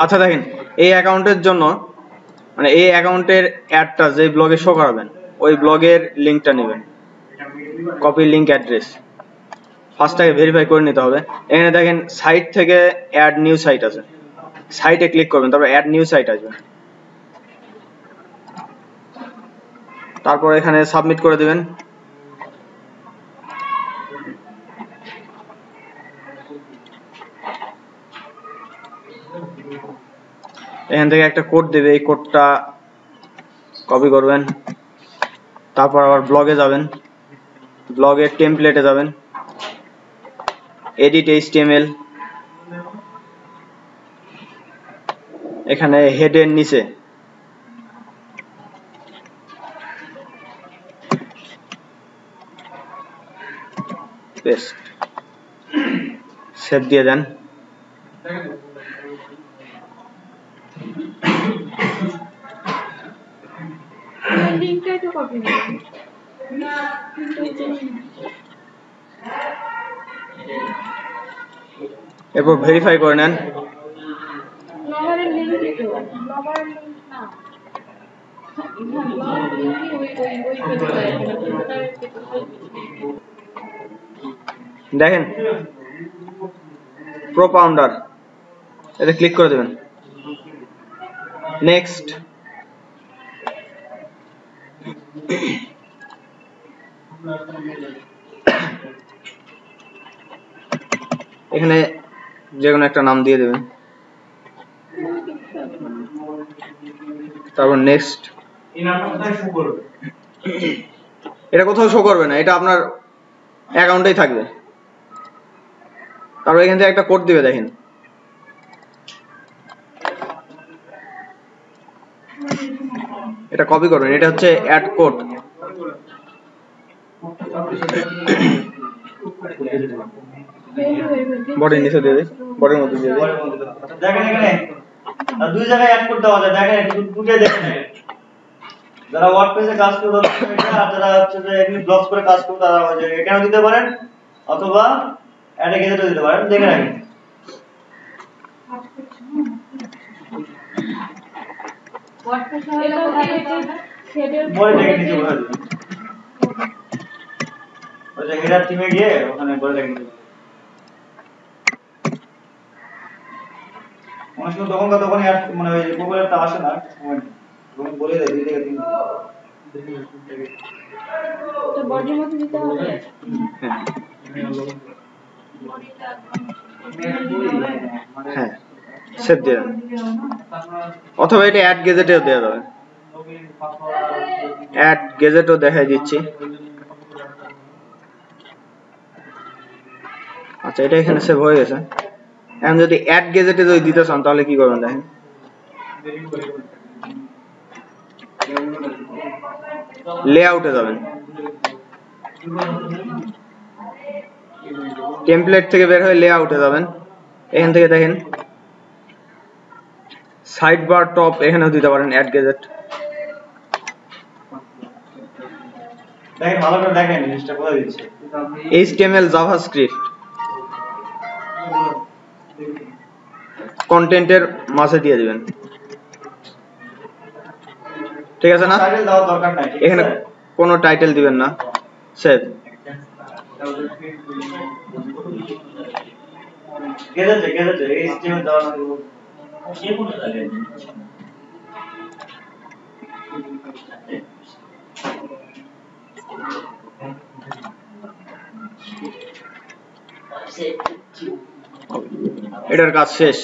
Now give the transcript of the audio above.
আচ্ছা দেখেন, এই অ্যাকাউন্টের জন্য মানে এই অ্যাকাউন্টের অ্যাডটা যে ব্লগে শো করাবেন ওই ব্লগের লিংকটা নেবেন, কপি লিংক অ্যাড্রেস। ফার্স্টটাকে ভেরিফাই করে নিতে হবে। এখানে দেখেন সাইট থেকে অ্যাড নিউ সাইট আছে, সাইটে ক্লিক করবেন, তারপর অ্যাড নিউ সাইট আসবে, তারপর এখানে সাবমিট করে দিবেন। এখান থেকে একটা কোড দেবে, এই কোডটা কপি করবেন, তারপর আবার ব্লগে যাবেন, ব্লগের টেমপ্লেটে যাবেন, এডিট এইচটিএমএল, এখানে হেডের নিচে পেস্ট, সেভ দিয়ে দেন। এরপর ভেরিফাই করে নেন। দেখেন প্রোপাউন্ডার, এতে ক্লিক করে দেবেন, নেক্সট। এখানে যে কোনো একটা নাম দিয়ে দেবেন, তারপর নেক্সট। এটা কোথাও শো করবে না, এটা আপনার অ্যাকাউন্টেই থাকবে। তারপর এখান থেকে একটা কোড দিবে, দেখেন এটা কপি করবেন, এটা হচ্ছে অ্যাড কোড। বডির নিচে দিয়ে দিন, বডির মধ্যে দিয়ে দিন। দেখেন এখানে দুই জায়গায় অ্যাড করতে হবে, দেখেন একটু দুটো দেখেন। যারা ওয়ার্ডপ্রেসে কাজ করতে এটা আর যারা হচ্ছে যে এমনি ব্লগস করে কাজ করতে তারা ওই যে এখানেও দিতে পারেন অথবা অ্যাডে গেজেটও দিতে পারেন, দেখে রাখেন। ওয়ার্ডপ্রেসে হলো হেডের বলে দেখে নিতে বলে দিন। ওই যে হেডার টিমে গিয়ে ওখানে বলে দেখে নিতে। মানুষ তখন অ্যাড মানে ওই গুগলেরটা আসে না, তখন বলে দেয় 2 থেকে 3 তো বডির মধ্যে দিতে হবে। হ্যাঁ, সেভ দিয়ে দেন, অথবা এটা অ্যাড গেজেটেও দেওয়া যাবে। অ্যাড গেজেটও দেখাই দিচ্ছি। আচ্ছা, এটা এখানে সেভ হয়ে গেছে। এখন যদি অ্যাড গেজেটে যদি দিতে চান তাহলে কি করবেন দেখেন, লেআউটে যাবেন, টেমপ্লেট থেকে বের হয়ে লেআউটে যাবেন। এখান থেকে দেখেন সাইড বার টপ, এখানেও দিতে পারেন অ্যাড গেজেট। দেখেন ভালো করে দেখেন জিনিসটা কোথায় দিচ্ছে, HTML জাভাস্ক্রিপ্ট কন্টেন্টের মাঝে দিয়ে দিবেন, ঠিক আছে না? টাইটেল দেওয়ার দরকার নাই, এখানে কোনো টাইটেল দিবেন না, সেভ। গেজেটে HTML দেওয়া না সে কোনটা লাগে এটার কাজ শেষ।